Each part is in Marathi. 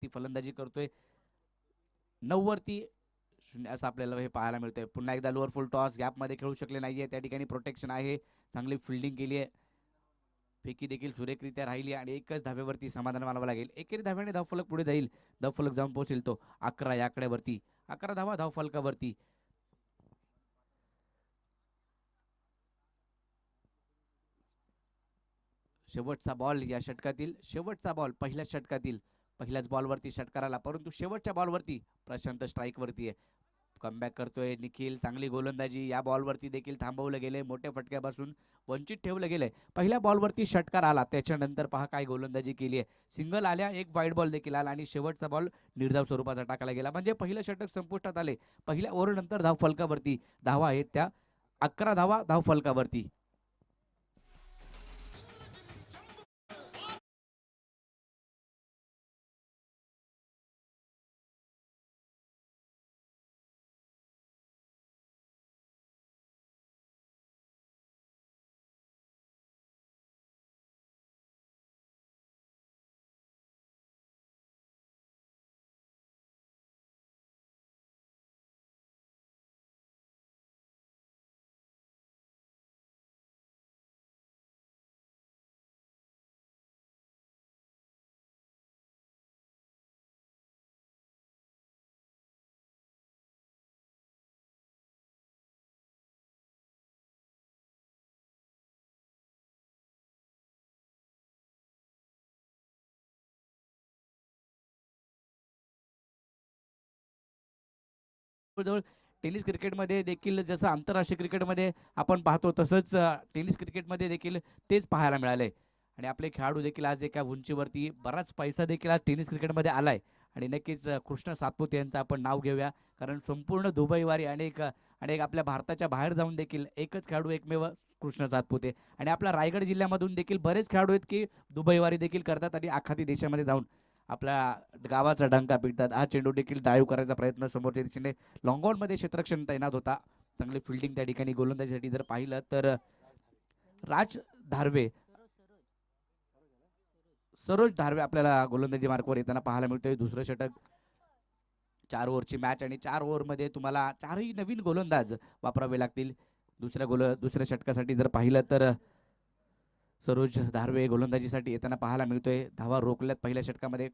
ती फलंदाजी करतोय. 9 वरती 0 असं आपल्याला हे पाहायला मिळतंय. पुन्हा एकदा लोअर फुल टॉस गॅपमध्ये खेळू शकले नाहीये. त्या ठिकाणी प्रोटेक्शन आहे. चांगली फिल्डिंग केली आहे. फेकी देखील सुरेखरित्या राहिली आणि एकच धावेवरती समाधान मानावं लागेल. एकेरी धाव्याने धावफलक पुढे जाईल. धावफलक जाऊन पोहोचेल तो 11 या आकड्यावरती. 11 धावा धावफलकावरती. शेवटचा बॉल या षटकातील, शेवटचा बॉल पहिल्याच षटकातील. पहिल्याच बॉलवरती षटकार आला, परंतु शेवटच्या बॉलवरती प्रशांत स्ट्राईकवरती आहे. कमबॅक करतोय निखिल. चांगली गोलंदाजी. या बॉलवरती देखील थांबवलं गेले. मोठ्या फटक्यापासून वंचित ठेवलं गेलंय. पहिल्या बॉलवरती षटकार आला, त्याच्यानंतर पहा काय गोलंदाजी केली आहे. सिंगल आल्या, एक वाईड बॉल देखील आला आणि शेवटचा बॉल निर्धाव स्वरूपाचा टाकला गेला. म्हणजे पहिलं षटक संपुष्टात आले. पहिल्या ओव्हरनंतर धाव फलकावरती धावा आहेत त्या 11 धावा धाव फलकावरती. जवळ टेनिस क्रिकेटमध्ये देखील जसं आंतरराष्ट्रीय क्रिकेटमध्ये आपण पाहतो तसंच टेनिस क्रिकेटमध्ये देखील तेच पाहायला मिळालंय. आणि आपले खेळाडू देखील आज एका उंचीवरती बराच पैसा देखील आज टेनिस क्रिकेटमध्ये आलाय. आणि नक्कीच कृष्ण सातपुते यांचं आपण नाव घेऊया, कारण संपूर्ण दुबईवारी अनेक अनेक आपल्या भारताच्या बाहेर जाऊन देखील एकच खेळाडू एकमेव कृष्ण सातपुते. आणि आपल्या रायगड जिल्ह्यामधून देखील बरेच खेळाडू आहेत की दुबईवारी देखील करतात आणि आखाती देशामध्ये जाऊन आपल्या गावाचा डंका पिटतात. हा चेंडू देखील डाईव्ह करायचा प्रयत्न समोरच्या दिशेने मध्ये क्षेत्ररक्षण तैनात होता. चांगली फिल्डिंग त्या ठिकाणी गोलंदाजीसाठी जर पाहिलं तर राज धारवे, सरोज धारवे आपल्याला गोलंदाजी मार्कवर येताना पाहायला मिळतोय. दुसरं षटक, 4 ओव्हरची मॅच आणि 4 ओव्हरमध्ये तुम्हाला 4ही नवीन गोलंदाज वापरावे लागतील. दुसऱ्या षटकासाठी जर पाहिलं तर सरोज धारवे गोलंदाजीसाठी येताना पाहायला मिळतोय. धावा रोखल्यात पहिल्या षटकामध्ये.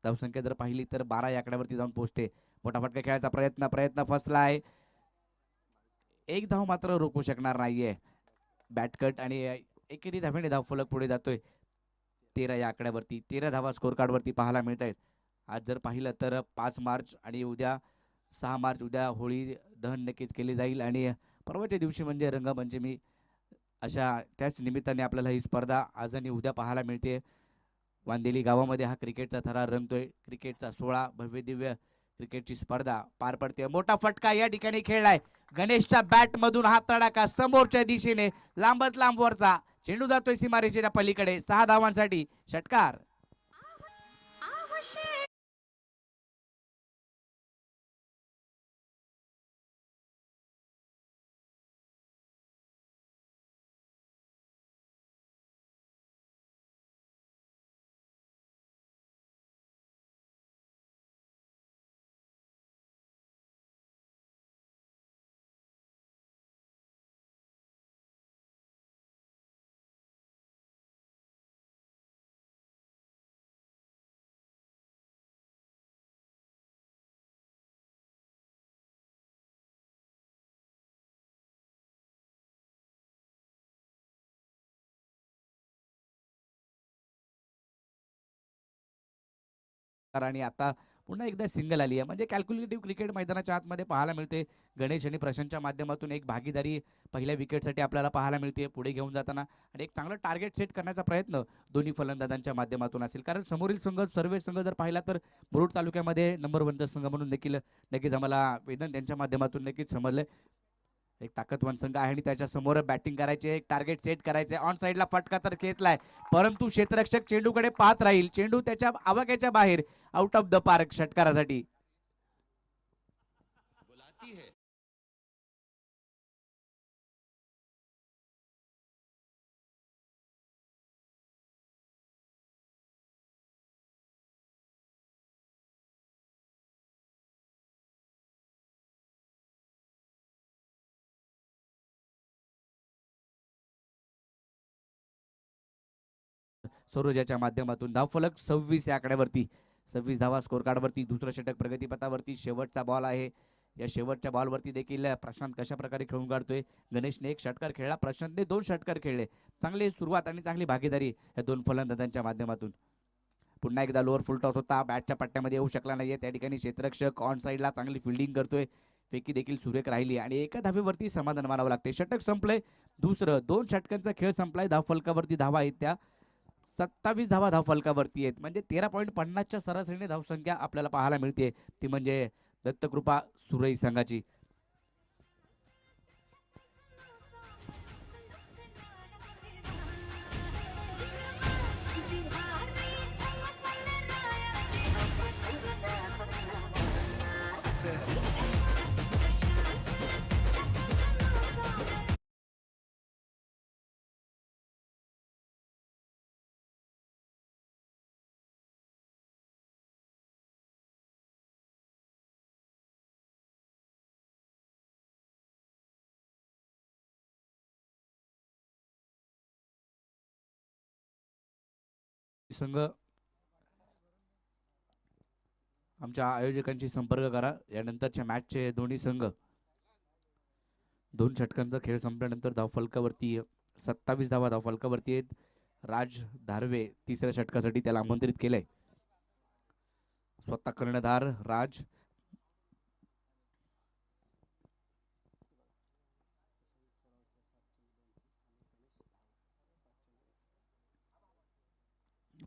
धावसंख्या जर पाहिली तर 12 या आकड्यावरती जाऊन पोहोचते. मोठा फटका खेळायचा प्रयत्न प्रयत्न फसलाय. एक धाव मात्र रोखू शकणार नाहीये. बॅटकट आणि एकेरी धावेने धाव फलक पुढे जातोय 13 या आकड्यावरती. 13 धावा स्कोर कार्डवरती पाहायला मिळत आहेत. आज जर पाहिलं तर 5 मार्च आणि उद्या 6 मार्च, उद्या होळी दहन नक्कीच केली जाईल आणि परवाच्या दिवशी म्हणजे रंगपंचमी. अशा त्याच निमित्ताने आपल्याला ही स्पर्धा आज आणि उद्या पाहायला मिळते. वांदेली गावामध्ये हा क्रिकेटचा थरार रंगतोय. क्रिकेटचा सोहळा, भव्य दिव्य क्रिकेटची स्पर्धा पार पडते. मोठा फटका या ठिकाणी खेळलाय. गणेशच्या बॅट मधून हा तडाखा समोरच्या दिशेने लांबच लांबवरचा चेंडू जातोय सीमारेषेच्या पलीकडे. 6 धावांसाठी षटकार. आणि आता पुन्हा एकदा सिंगल आली आहे, म्हणजे कॅल्क्युलेटिव्ह क्रिकेट मैदानाच्या आतमध्ये पाहायला मिळते. गणेश आणि प्रशांतच्या माध्यमातून एक भागीदारी पहिल्या विकेटसाठी आपल्याला पाहायला मिळते पुढे घेऊन जाताना. आणि एक चांगलं टार्गेट सेट करण्याचा प्रयत्न दोन्ही फलंदाजांच्या माध्यमातून असेल, कारण समोरील संघ, सर्व संघ जर पाहिला तर मुरुड तालुक्यामध्ये नंबर 1चा संघ म्हणून देखील नक्कीच आम्हाला वेदन त्यांच्या माध्यमातून नक्कीच समजलं. एक ताकदवान संघ आहे आणि त्याच्या समोर बॅटिंग करायचे, एक टार्गेट सेट करायचे. ऑन साईडला फटका तर घेतलाय, परंतु क्षेत्ररक्षक चेंडूकडे पाहत राहील. चेंडू त्याच्या आवाक्याच्या बाहेर, आउट ऑफ द पार्क षटकारासाठी. सरोजाच्या माध्यमातून धावफलक 26 या आकड्यावरती. 26 धावा स्कोर कार्डवरती. दुसरं षटक प्रगतीपथावरती. शेवटचा बॉल आहे. या शेवटच्या बॉलवरती देखील प्रशांत कशा प्रकारे खेळून काढतोय. गणेशने एक षटकार खेळला, प्रशांतने 2 षटकार खेळले. चांगली सुरुवात आणि चांगली भागीदारी या दोन फलंदाजांच्या माध्यमातून. पुन्हा एकदा लोअर फुल टॉस होता, बॅटच्या पट्ट्यामध्ये येऊ शकला नाहीये. त्या ठिकाणी क्षेत्ररक्षक ऑन साईडला चांगली फिल्डिंग करतोय. फेकी देखील सुरेख राहिली आणि एका धावेवरती समाधान मानावं लागते. षटक संपलंय. दुसरं 2 षटकांचा खेळ संपलाय. धावफलकावरती धावा आहेत त्या 27 धावा धावफलकावरती आहेत. म्हणजे 13.50च्या सरासरीने धावसंख्या आपल्याला पाहायला मिळते. ती म्हणजे दत्तकृपा सुरई संघाची. संघ आमच्या आयोजकांशी संपर्क करा. यानंतरच्या मॅचचे दोन्ही संघ 2 षटकांचा खेळ संपल्यानंतर धावफलकावरती 27 धावा धावफलकावरती आहेत. राज धारवे तिसऱ्या षटकासाठी त्याला आमंत्रित केलंय. स्वतः कर्णधार राज.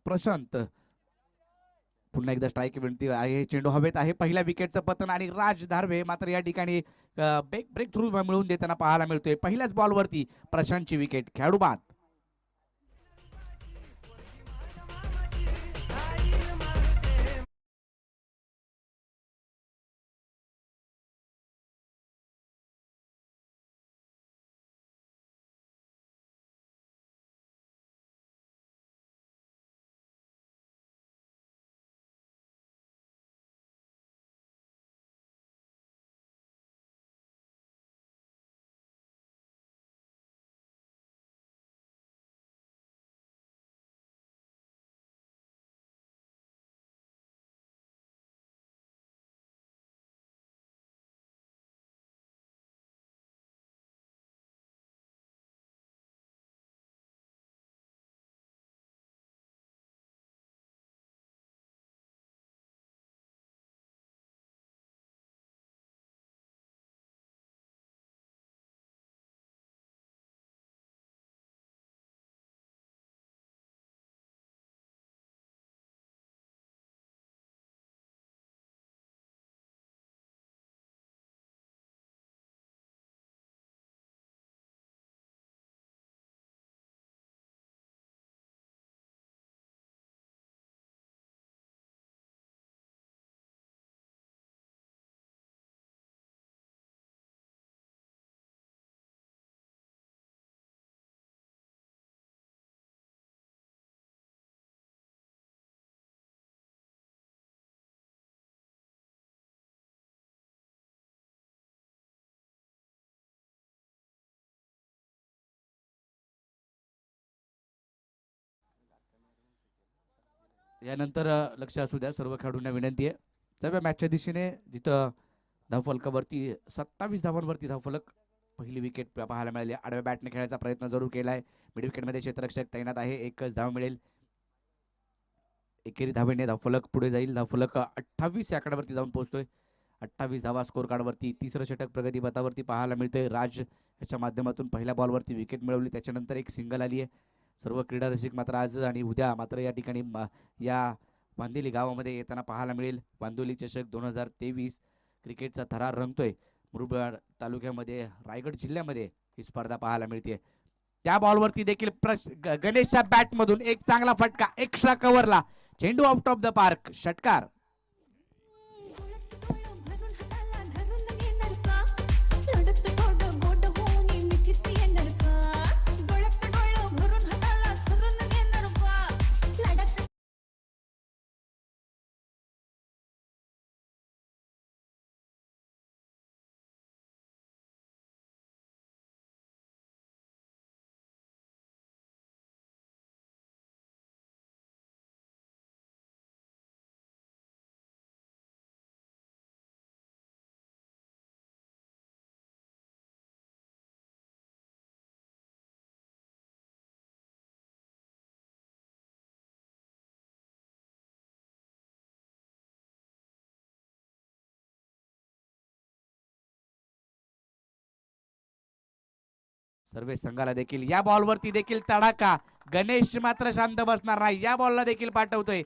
प्रशांत पुन्हा एकदा स्ट्राईक विनंती आहे. चेंडू हवेत आहे. पहिल्या विकेटचं पतन आणि राज धारवे मात्र या ठिकाणी ब्रेक थ्रू मिळवून देताना पाहायला मिळतोय. पहिल्याच बॉलवरती प्रशांतची विकेट. खेळाडू बाद. यानंतर लक्ष असू द्या, सर्व खेळाडूंना विनंती आहे. सर्व मॅचच्या दिशेने जिथं धावफलकावरती 27 धावांवरती धावफलक. पहिली विकेट पाहायला मिळाली. आडव्या बॅटने खेळायचा प्रयत्न जरूर केलाय. मिड विकेटमध्ये क्षेत्ररक्षक तैनात आहे. एकच धाव मिळेल. एकेरी धावेने धावफलक पुढे जाईल. धावफलक 28 या आकड्यावरती जाऊन पोहोचतोय. 28 धावा स्कोर कार्डवरती. तिसरं षटक प्रगतीपथावरती पाहायला मिळतंय. राज याच्या माध्यमातून पहिल्या बॉलवरती विकेट मिळवली. त्याच्यानंतर एक सिंगल आली आहे. सर्व क्रीडा रसिक मात्र आज आणि उद्या मात्र या ठिकाणी या बांदिवली गावामध्ये येताना पाहायला मिळेल. बांदिवली चषक 2023 क्रिकेटचा थरार रंगतोय. मुरबाड तालुक्यामध्ये, रायगड जिल्ह्यामध्ये ही स्पर्धा पाहायला मिळते. त्या बॉलवरती देखील गणेशच्या बॅटमधून एक चांगला फटका एक्स्ट्रा कव्हरला. चेंडू आउट ऑफ द पार्क. षटकार. सर्व संघाला देखील या बॉलवरती देखील तडाखा. गणेश मात्र शांत बसणार नाही, या बॉलला देखील पाठवतोय.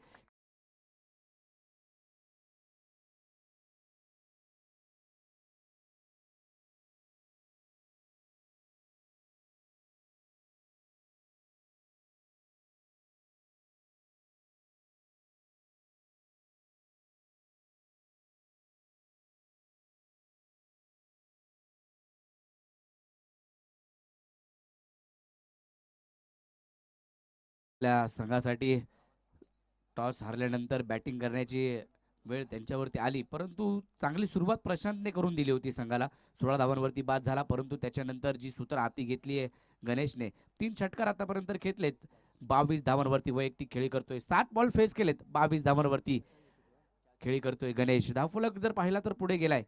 आपल्या संघासाठी टॉस हारल्यानंतर बॅटिंग करण्याची वेळ त्यांच्यावरती आली, परंतु चांगली सुरुवात प्रशांतने करून दिली होती संघाला. 16 धावांवरती बाद झाला, परंतु त्याच्यानंतर जी सूत्र हाती घेतली आहे गणेशने, 3 षटकार आतापर्यंत घेतलेत. 22 धावांवरती वैयक्तिक खेळी करतोय. 7 बॉल फेस केलेत, 22 धावांवरती खेळी करतोय गणेश. धावफलक जर पाहिला तर पुढे गेलाय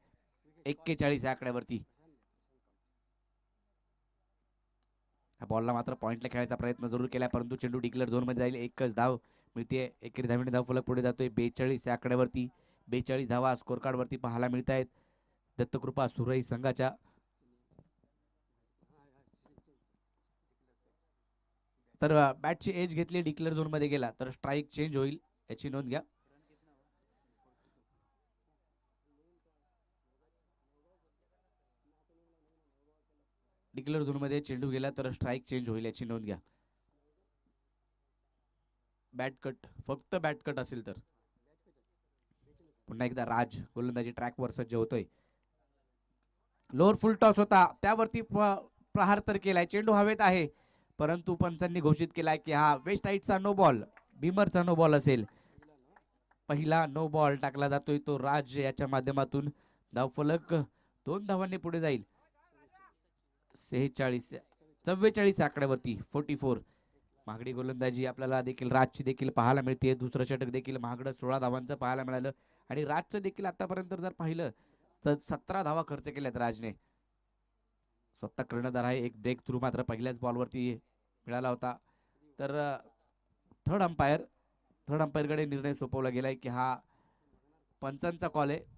41 या आकड्यावरती. बॉलला मात्र पॉइंटला खेळायचा प्रयत्न जरूर केलाय, परंतु चेंडू डिक्लेअर झोन मध्ये जाईल. एकच धाव मिळते. एकेरी धावणे धावफलक पुढे जातोय 42 या आकड्यावरती. 42 धावा स्कोर कार्ड वरती पाहायला मिळत आहेत दत्तकृपा सुरई संघाच्या. तर बॅटची एज घेतली, डिक्लेअर झोन मध्ये गेला तर स्ट्राईक चेंज होईल, याची नोंद घ्या. डिक्लेअर झोन मध्ये चेंडू गेला तर स्ट्राईक चेंज होईल, याची नोंद घ्या. बॅट कट, फक्त बॅट कट असेल तर. पुन्हा एकदा राज गोलंदाजी ट्रॅकवर सज्ज होतोय. लोअर फुल टॉस होता, त्यावरती प्रहार तर केलाय. चेंडू हवेत आहे, परंतु पंचांनी घोषित केलाय की हा वेस्ट हाईटचा नो बॉल, भीमरचा नो बॉल असेल. पहिला नो बॉल टाकला जातोय तो राज याच्या माध्यमातून. धावफलक 2 धावांनी पुढे जाईल. 44 आकड्यावरती 44. महागडी गोलंदाजी आपल्याला देखील राजची देखील पाहायला मिळते. दुसरं षटक देखील महागडं 16 धावांचं पाहायला मिळालं, आणि राजचं देखील आतापर्यंत जर पाहिलं तर 17 धावा खर्च केल्यात राजने. स्वतः कर्णधार आहे. एक ब्रेक थ्रू मात्र पहिल्याच बॉलवरती मिळाला होता. तर थर्ड अंपायरकडे निर्णय सोपवला गेलाय की हा पंचांचा कॉल आहे.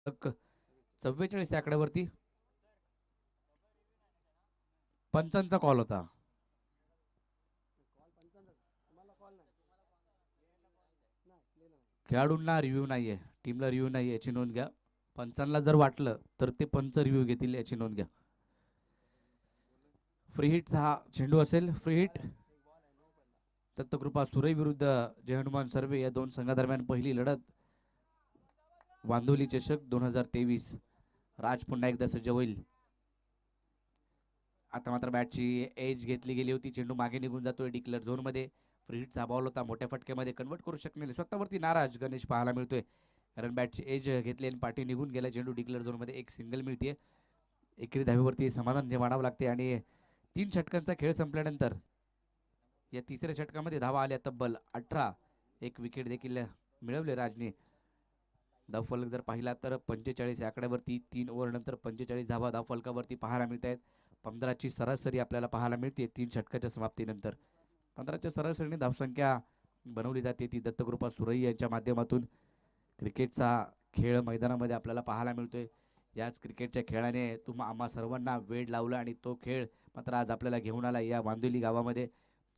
तक 44 आकड्यावरती पंचांचा कॉल होता. खेळाडूंना रिव्ह्यू नाहीये, टीमला रिव्ह्यू नाहीये, याची नोंद घ्या. पंचांना जर वाटलं तर ते पंच रिव्ह्यू घेतील, याची नोंद घ्या. फ्री हिट हा चेंडू असेल, फ्री हिट. दत्तकृपा सुरई विरुद्ध जय हनुमान सर्वे या दोन संघादरम्यान पहिली लढत. वांदोली चषक 2023. राज पुन्हा एकदा सज्ज होईल. आता मात्र बॅटची एज घेतली गेली होती. चेंडू मागे निघून जातोय डिक्लेअर झोन मध्ये. फ्री हिटचा बॉल होता. मोठ्या फटक्यामध्ये कन्वर्ट करू शकले स्वतःवरती नाराज गणेश पाहायला मिळतोय. कारण बॅटची एज घेतली आणि पाठी निघून गेला. चेंडू डिक्लेअर झोन मध्ये एक सिंगल मिळते. एकेरी धावेवरती समाधान जे मानावं लागते. आणि 3 षटकांचा खेळ संपल्यानंतर या तिसऱ्या षटकामध्ये धावा आल्या तब्बल 18. एक विकेट देखील मिळवले राजने. धावफलक जर पाहिला तर 45 आकड्यावरती 3 ओव्हर नंतर 45 धावा धावफलकावरती पाहायला मिळत आहेत. 15ची सरासरी आपल्याला पाहायला मिळते 3 षटकाच्या समाप्तीनंतर. 15च्या सरासरीने धावसंख्या बनवली जाते ती दत्तकृपा सुरई यांच्या माध्यमातून. क्रिकेटचा खेळ मैदानामध्ये आपल्याला पाहायला मिळतोय. याच क्रिकेटच्या खेळाने आम्हा सर्वांना वेड लावला आणि तो खेळ मात्र आज आपल्याला घेऊन आला या वांदोली गावामध्ये.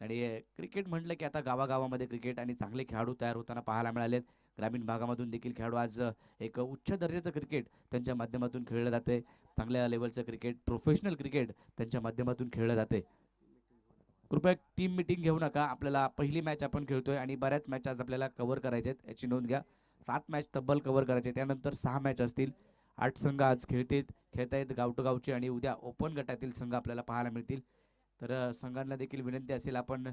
आणि क्रिकेट म्हटलं की आता गावागावामध्ये क्रिकेट आणि चांगले खेळाडू तयार होताना पाहायला मिळालेत. ग्रामीण भागामधून देखील खेळाडू आज एक उच्च दर्जाचं क्रिकेट त्यांच्या माध्यमातून खेळलं जाते. चांगल्या लेवलचं क्रिकेट, प्रोफेशनल क्रिकेट त्यांच्या माध्यमातून खेळलं जाते. कृपया टीम मिटिंग घेऊ नका. आपल्याला पहिली मॅच आपण खेळतोय आणि बऱ्याच मॅच आज आपल्याला कव्हर करायच्या आहेत याची नोंद घ्या. 7 मॅच तब्बल कव्हर करायचे. त्यानंतर 6 मॅच असतील. 8 संघ आज खेळतायत गाव टू गावचे आणि उद्या ओपन गटातील संघ आपल्याला पाहायला मिळतील. तर संघांना देखील विनंती असेल आपण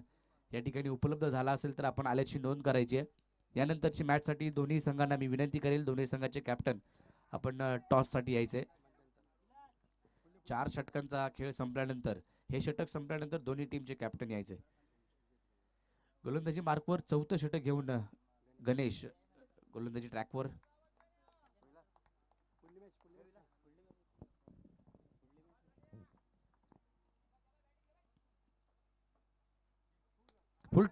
या ठिकाणी उपलब्ध झाला असेल तर आपण आल्याची नोंद करायची आहे. यानंतरची मॅचसाठी दोन्ही संघांना मी विनंती करेल दोन्ही संघाचे कॅप्टन आपण टॉससाठी यायचे. 4 षटकांचा खेळ संपल्यानंतर हे षटक संपल्यानंतर दोन्ही टीमचे कॅप्टन यायचे. गोलंदाजी मार्कवर 4थं षटक घेऊन गणेश गोलंदाजी ट्रॅकवर. फुल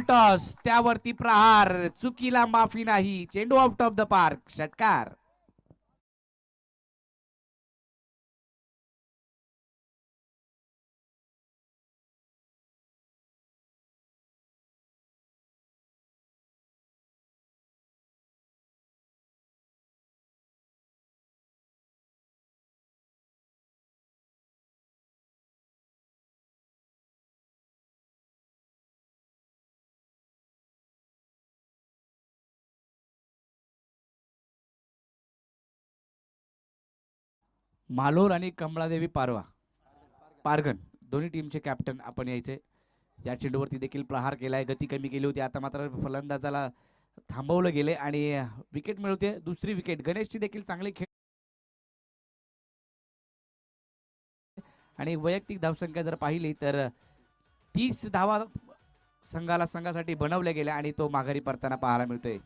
टॉस त्यावरती प्रहार. चुकीला माफी नाही. चेंडू आउट ऑफ द पार्क. षटकार. मालोर आणि कमळादेवी पारगन दोन्ही टीमचे कॅप्टन आपण यायचे. या चेंडूवरती देखील प्रहार केलाय. गती कमी केली होती. आता मात्र फलंदाजाला थांबवलं गेले आणि विकेट मिळवते. दुसरी विकेट. गणेशची देखील चांगली खेळ आणि वैयक्तिक धावसंख्या जर पाहिली तर 30 धावा संघासाठी बनवल्या गेल्या आणि तो माघारी परताना पाहायला मिळतोय.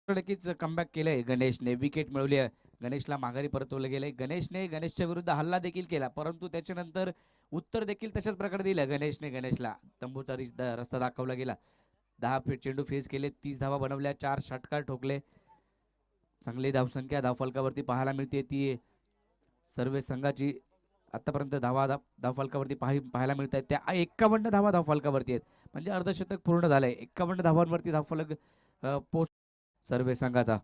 नक्कीच कमबॅक केलंय गणेशने. विकेट मिळवली आहे. गणेशला माघारी परतवलं गेलंय. गणेशच्या विरुद्ध हल्ला देखील केला परंतु त्याच्यानंतर उत्तर देखील तशाच प्रकारे दिलं गणेशला. तंबूचा रस्ता दाखवला गेला. 10 फीट चेंडू फेस केले. 30 धावा बनवल्या. 4 षटकार ठोकले. चांगली धावसंख्या धावफलकावरती पाहायला मिळते ती सर्व संघाची. आतापर्यंत धावफलकावरती पाहायला मिळत आहेत त्या 51 धावा धावफलकावरती आहेत. म्हणजे अर्धशतक पूर्ण झालंय. 51 धावांवरती धावफलक पोस्ट सर्वे संघाचा.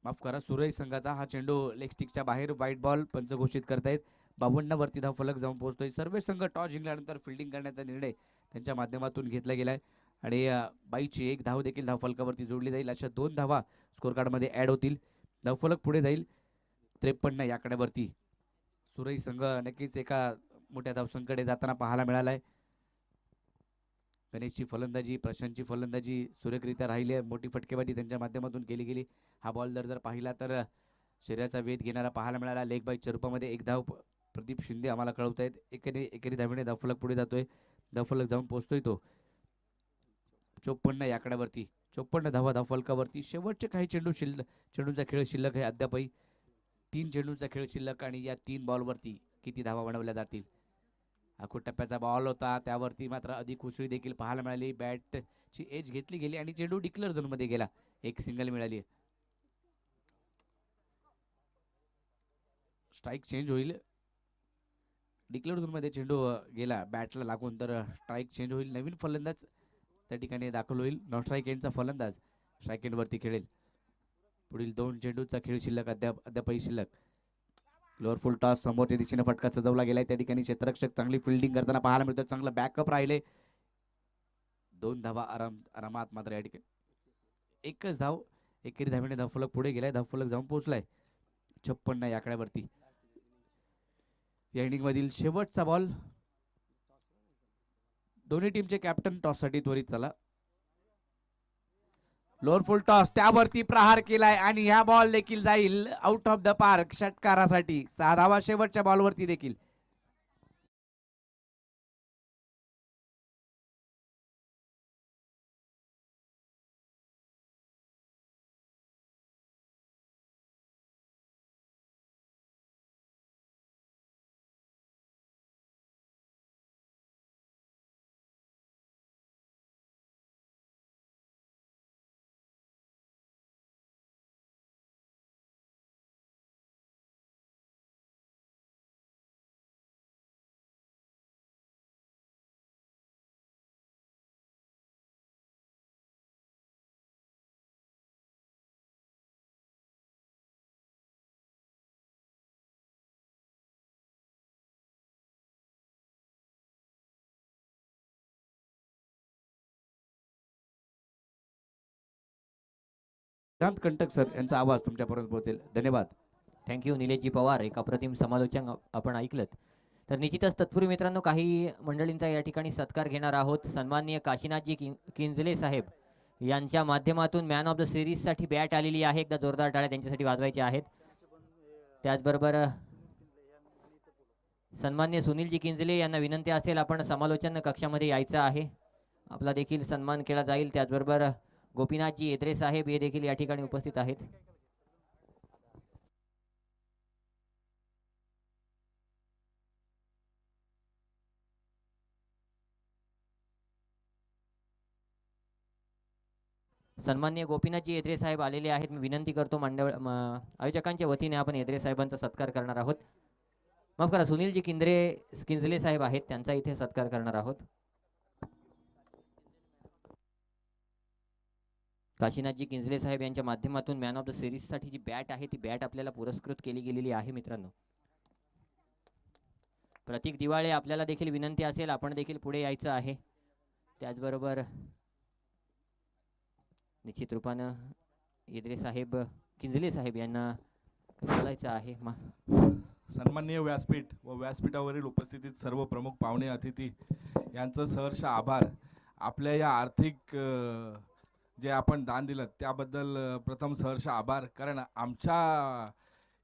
माफ करा सुरई संघाचा. हा चेंडू लेग स्टिकच्या बाहेर व्हाईट बॉल पंच घोषित करतायत. 52 वरती धावफलक जाऊन पोहोचतोय. सर्व संघ टॉस जिंकल्यानंतर फिल्डिंग करण्याचा निर्णय त्यांच्या माध्यमातून घेतला गेलाय आणि 22ची 1 धाव देखील धावफलकावरती जोडली जाईल. अशा 2 धावा स्कोर कार्डमध्ये ऍड होतील. धावफलक पुढे जाईल 53 या आकड्यावरती. सुरई संघ नक्कीच एका मोठ्या धावसंख्येकडे जाताना पाहायला मिळालाय. गणेशची फलंदाजी, प्रशांतची फलंदाजी सुरेखरित्या राहिली आहे. मोठी फटकेबाजी त्यांच्या माध्यमातून केली गेली. हा बॉल जर पाहिला तर शरीराचा वेध घेणारा पाहायल्या मिळाला. लेग बाईच्या रूपामध्ये 1 धाव प्रदीप शिंदे आम्हाला कळवत आहेत. एकेरी धावेने धावफलक पुढे जातोय. धावफलक जाऊन पोहोचतोय तो 54 या आकड्यावरती. 54 धावा धावफलकावरती. शेवटचे काही चेंडूचा खेळ शिल्लक आहे अद्यापही. 3 चेंडूचा खेळ शिल्लक आणि या 3 बॉलवरती किती धावा बनवल्या जातील. आखूड टप्प्याचा बॉल होता, त्यावरती मात्र अधिक उसळी देखील पाहायला मिळाली. बॅटची एज घेतली गेली आणि चेंडू डिक्लेअर झोनमध्ये गेला. एक सिंगल मिळाली. स्ट्राईक चेंज होईल. डिक्लेअर झोनमध्ये चेंडू गेला बॅटला लागून, तर स्ट्राईक चेंज होईल. नवीन फलंदाज त्या ठिकाणी दाखल होईल. नॉन स्ट्राईक एंडचा फलंदाज स्ट्राईक एंडवरती खेळेल. पुढील 2 चेंडूचा खेळ शिल्लक अद्यापही शिल्लक. लोअर फुल टॉस समोरच्या दिशेने फटका सजवला गेलाय. त्या ठिकाणी क्षेत्ररक्षक चांगली फिल्डिंग करताना पाहायला मिळतं. चांगलं बॅकअप राहिले. 2 धावा आरामात मात्र या ठिकाणी. एकच धाव एकेरी धावेने धावफलक पुढे गेलाय. धावफलक जाऊन पोहोचलाय 56 या आकड्यावरती. या इनिंग मधील शेवटचा बॉल. दोन्ही टीमचे कॅप्टन टॉस साठी त्वरित चला. लोअर फुल टॉस, त्यावरती प्रहार केलाय आणि ह्या बॉल देखील जाईल आउट ऑफ द पार्क षटकारासाठी. 6 धावा शेवटच्या बॉलवरती देखील. कंटक सर यांचा आवाज तुमच्यापर्यंत पोहोचेल. धन्यवाद. थँक्यू निलेशजी पवार. एक अप्रतिम समालोचन आपण ऐकलत. तर निश्चितच तत्पूर्वी मित्रांनो काही मंडळींचा या ठिकाणी सत्कार घेणार आहोत. सन्माननीय काशीनाथजी किंजले साहेब यांच्या माध्यमातून मॅन ऑफ द सिरीजसाठी बॅट आलेली आहे. एकदा जोरदार टाळ्या त्यांच्यासाठी वाजवायच्या आहेत. त्याचबरोबर सन्माननीय सुनीलजी किंजले यांना विनंती असेल आपण समालोचन कक्षामध्ये यायचं आहे. आपला देखील सन्मान केला जाईल. त्याचबरोबर गोपीनाथजी एद्रे साहेब हे देखील या ठिकाणी उपस्थित आहेत. सन्माननीय गोपीनाथजी एद्रे साहेब आलेले आहेत. मी विनंती करतो मंडळ आयोजकांच्या वतीने आपण एद्रे साहेबांचा सत्कार करणार आहोत. माफ करा, सुनीलजी किंजले साहेब आहेत, त्यांचा इथे सत्कार करणार आहोत. काशीनाथजी किंजले साहेब यांच्या माध्यमातून मॅन ऑफ द सिरीज साठी जी बॅट आहे ती बॅट आपल्याला पुरस्कृत केली गेलेली आहे. मित्रांनो प्रतीक दिवाळे आपल्याला देखील विनंती असेल आपण देखील पुढे यायचं आहे. त्याचबरोबर निश्चित रूपानं एद्रे साहेब किंजले साहेब यांना बोलायचं आहे. सन्माननीय व्यासपीठ व व्यासपीठावरील उपस्थितीत सर्व प्रमुख पाहुणे अतिथी यांचं सहर्ष आभार. आपल्या या आर्थिक जे आपण दान दिलं त्याबद्दल प्रथम सहर्ष आभार. कारण आमच्या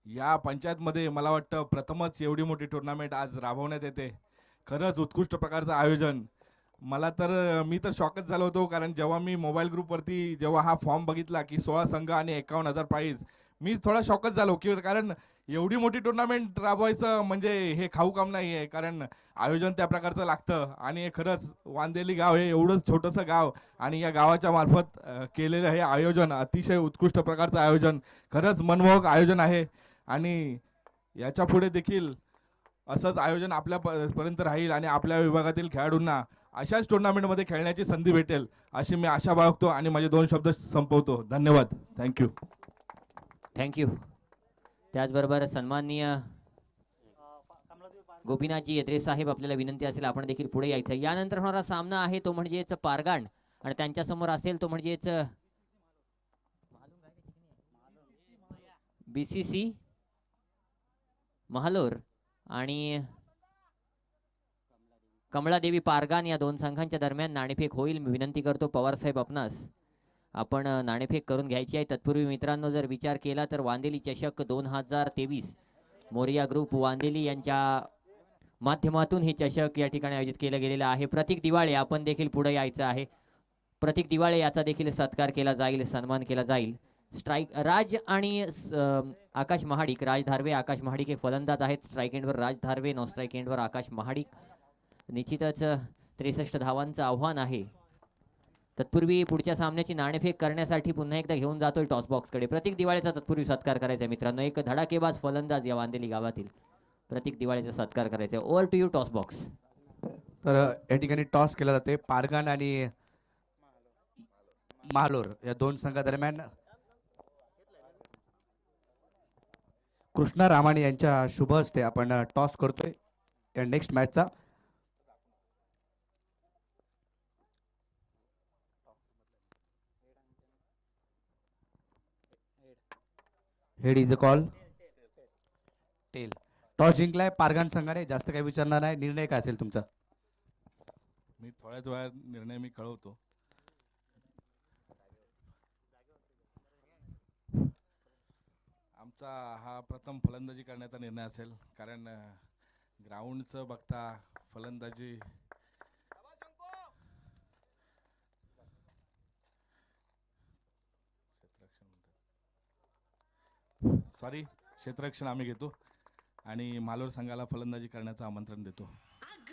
या पंचायतमध्ये मला वाटतं प्रथमच एवढी मोठी टुर्नामेंट आज राबवण्यात येते. खरंच उत्कृष्ट प्रकारचं आयोजन. मी तर शॉकच झालो होतो. कारण जेव्हा मी मोबाईल ग्रुपवरती जेव्हा हा फॉर्म बघितला की 16 संघ आणि 51,000 प्राईज, मी थोडा शॉकच झालो की कारण एवढी मोठी टुर्नामेंट राबवायचं म्हणजे हे खाऊ काम नाही आहे. कारण आयोजन त्या प्रकारचं लागतं आणि हे खरंच वांदेली गाव हे एवढंच छोटंसं गाव आणि या गावाच्या मार्फत केलेलं हे आयोजन अतिशय उत्कृष्ट प्रकारचं आयोजन. खरंच मनमोहक आयोजन आहे आणि याच्या पुढे देखील असंच आयोजन आपल्यापर्यंत राहील आणि आपल्या विभागातील खेळाडूंना अशाच टुर्नामेंटमध्ये खेळण्याची संधी भेटेल अशी मी आशा बाळगतो आणि माझे 2 शब्द संपवतो. धन्यवाद. थँक्यू. थँक्यू. त्याचबरोबर सन्माननीय गोपीनाथजी एद्रे साहेब आपल्याला विनंती असेल आपण देखील पुढे यायचं. यानंतर होणारा सामना आहे तो म्हणजेच पारगाण आणि त्यांच्यासमोर असेल तो म्हणजेच BCC महालोर आणि कमलादेवी पारगान या 2 संघांच्या दरम्यान नाणेफेक होईल. मी विनंती करतो पवार साहेब आपणास आपण नाणेफेक करून घ्यायची आहे. तत्पूर्वी मित्रांनो जर विचार केला तर वांदेली चषक 2023 मोरिया ग्रुप वांदेली यांच्या माध्यमातून हे चषक या ठिकाणी आयोजित केलं गेलेलं आहे. प्रतीक दिवाळे आपण देखील पुढे यायचं आहे. प्रतीक दिवाळे याचा देखील सत्कार केला जाईल, सन्मान केला जाईल. स्ट्राईक राज आणि आकाश महाडिक, राज धारवे आकाश महाडिक हे फलंदाज आहेत. स्ट्राईक एंडवर राज धारवे, नो स्ट्राईक एंडवर आकाश महाडिक. निश्चितच 63 धावांचं आव्हान आहे. तत्पूर्वी पुढच्या सामन्याची नाणेफेक करण्यासाठी पुन्हा एकदा घेऊन जातोय टॉस बॉक्सकडे. प्रतीक दिवाळीचा तत्पूर्वी सत्कार करायचा आहे मित्रांनो. एक धडाकेबाज फलंदाज या वांदेली गावातील प्रतीक दिवाळीचा सत्कार करायचा आहे. Over to you toss box. तर या ठिकाणी टॉस केला जाते पारगान आणि मालोर या दोन संघादरम्यान. कृष्णा रामाणे यांच्या शुभ हस्ते आपण टॉस करतोय या नेक्स्ट मॅचचा. Head is a call. Tail. Toss जिंकलाय पारगान संघाने. जास्त काही विचारणार नाही. निर्णय काय असेल तुमचा? मी थोड्याच वेळात निर्णय मी कळवतो. आमचा हा प्रथम फलंदाजी करण्याचा निर्णय असेल, कारण ग्राउंडचं बघता फलंदाजी क्षेत्ररक्षण आम्ही घेतो आणि मालोर संघाला फलंदाजी करण्याचं आमंत्रण देतो.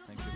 थँक्यू.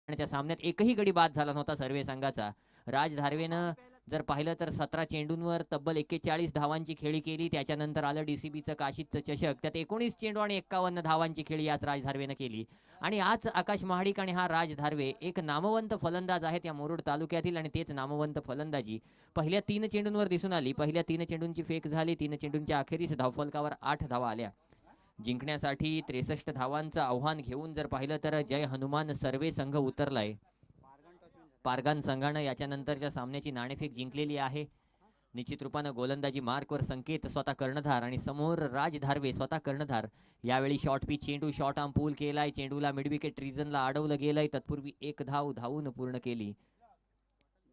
आणि त्या सामन्यात एकही गडी बाद झाला नव्हता सर्वे संघाचा. राज धारवेनं जर पाहिलं तर 17 चेंडूंवर तब्बल 41 धावांची खेळी केली. त्याच्यानंतर आलं डीसीबीचं काशीचं चषक, त्यात 19 चेंडू आणि 51 धावांची खेळी याच राज धारवेनं केली. आणि आज आकाश महाडिक आणि हा राज धारवे एक नामवंत फलंदाज आहेत या मुरुड तालुक्यातील, आणि तेच नामवंत फलंदाजी पहिल्या 3 चेंडूंवर दिसून आली. पहिल्या 3 चेंडूंची फेक झाली. 3 चेंडूंच्या अखेरीस धावफलकावर 8 धावा आल्या. जिंकण्यासाठी 63 धावांचं आव्हान घेऊन जर पाहिलं तर जय हनुमान सर्वे संघ उतरलाय. पारगान संघानं याच्यानंतरच्या सामन्याची नाणेफेक जिंकलेली आहे. निश्चित रूपानं गोलंदाजी मार्कवर संकेत स्वतः कर्णधार आणि समोर राज धारवे स्वतः कर्णधार. यावेळी शॉर्ट पिच चेंडू शॉर्ट आर्म पूल केलाय. चेंडूला मिड विकेट रिजनला अडवलं गेलंय. तत्पूर्वी एक धाव धावून पूर्ण केली.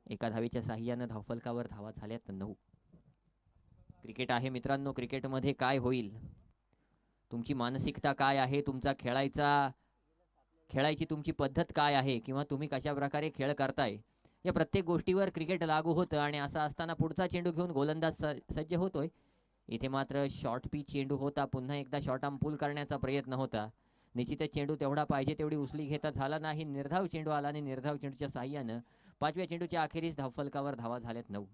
एका धावेच्या साह्यानं धावफलकावर धावा झाल्यात 9. क्रिकेट आहे मित्रांनो. क्रिकेटमध्ये काय होईल, तुमची मानसिकता काय आहे, तुमचा खेळायची तुमची पद्धत काय आहे, किंवा तुम्ही कशा प्रकारे खेळ करताय, या प्रत्येक गोष्टीवर क्रिकेट लागू होतं. आणि असं असताना पुढचा चेंडू घेऊन गोलंदाज सज्ज होतोय. इथे मात्र शॉर्ट पिच चेंडू होता. पुन्हा एकदा शॉर्ट आर्म पूल करण्याचा प्रयत्न होता. निश्चितच चेंडू तेवढा पाहिजे तेवढी उचली घेता झाला नाही. निर्धाव चेंडू आला आणि निर्धाव चेंडूच्या साह्यानं 5व्या चेंडूच्या अखेरीस धावफलकावर धावा झाल्यात 9.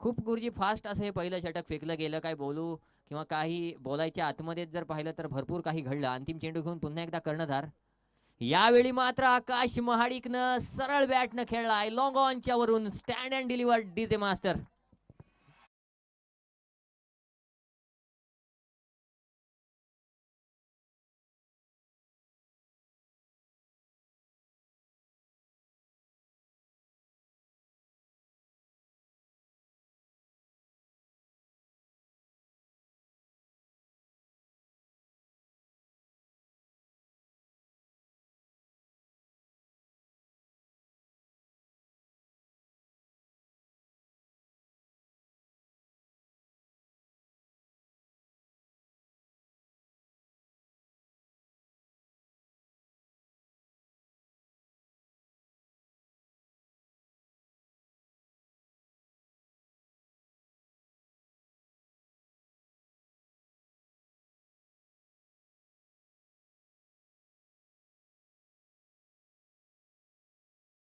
खूप गुरुजी फास्ट असं हे पहिलं षटक फेकलं गेलं. काय बोलू किंवा काही बोलायच्या आतमध्ये जर पाहिलं तर भरपूर काही घडलं. अंतिम चेंडू घेऊन पुन्हा एकदा कर्णधार. यावेळी मात्र आकाश महाडिकनं सरळ बॅटनं खेळलाय. लॉंग ऑनच्या वरून stand and deliver DJ master.